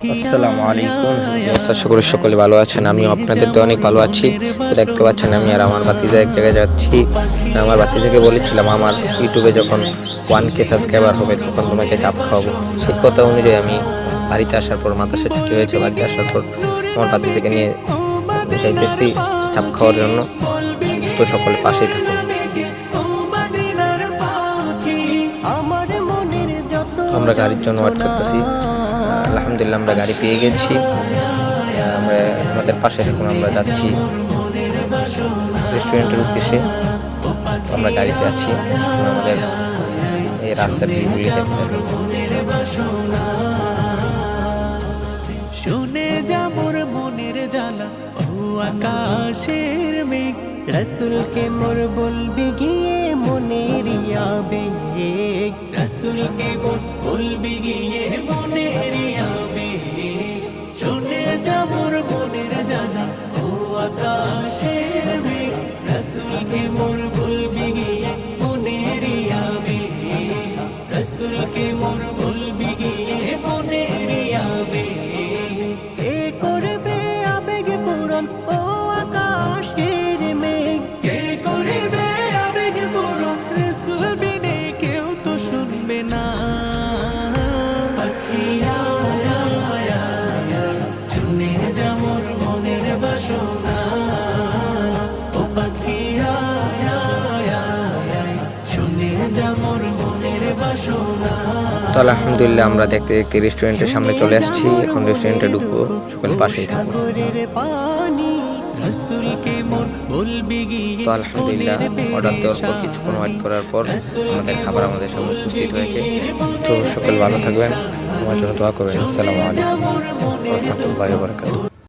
আসসালামু আলাইকুম। আশা করি সকলে ভালো আছেন। আমিও আপনাদের তো অনেক ভালো আছি। তো দেখতে পাচ্ছেন আমি আর আমার ভাতিজা এক জায়গায় যাচ্ছি। আমার ভাতিজাকে বলেছিলাম আমার ইউটিউবে যখন 1K সাবস্ক্রাইবার হবে তখন তোমাকে চাপ খাওয়াবো। সেই কথা অনুযায়ী আমি বাড়িতে আসার পর মাদ্রাসা ছুটি হয়েছে, বাড়িতে আসার পর আমার ভাতিজাকে নিয়ে যাইতেছি চাপ খাওয়ার জন্য। তো সকলে পাশেই থাকুন। তো আমরা গাড়ির জন্য ওয়েট করতেছি। আলহামদুলিল্লাহ আমরা গাড়ি পেয়ে গেছি। আমরা আমাদের পাশে দেখুন আমরা যাচ্ছি রেস্টুরেন্টের উদ্দেশ্যে। তো আমরা গাড়িতে আছি, আমাদের এই রাস্তার ভিউগুলি দেখতে থাকুন। শুনে যা মোর মনের জ্বালা ও আকাশের মেঘ, রসুলকে মোর বলবি গিয়ে মনের আবেগ, রসুলকে মোর বলবি গিয়ে মনের আবেগ। শুনে যা মোর মনের জ্বালা ও আকাশের মেঘ, রসুলকে মোর বলবি গিয়ে মনের আবেগ, রসুলকে মোর বলবি গিয়ে মনের আবেগ। কে করবে আবেগ পূরণ ও আকাশের মেঘ, কে করবে আবেগ পূরণ, রাসূল বিনে কেউ তো শুনবে না। পাখিয়া শুনে যা মোর মনের বাসনা, ও পাখিয়া শুনে যা মোর মনের বাসনা। তো আলহামদুলিল্লাহ আমরা দেখতে দেখতে রেস্টুরেন্টের সামনে চলে আসছি। এখন রেস্টুরেন্টে ঢুকবো, সকল পাশেই থাকুন। তো আলহামদুলিল্লাহ অর্ডার দেওয়ার পর কিছুক্ষণ ওয়েট করার পর আমাদের খাবার আমাদের সামনে উপস্থিত হয়েছে। তো সকল ভালো থাকবেন, আমার জন্য দোয়া করবেন। আসসালামু আলাইকুম ওয়া রাহমাতুল্লাহি ওয়া বারাকাতুহু।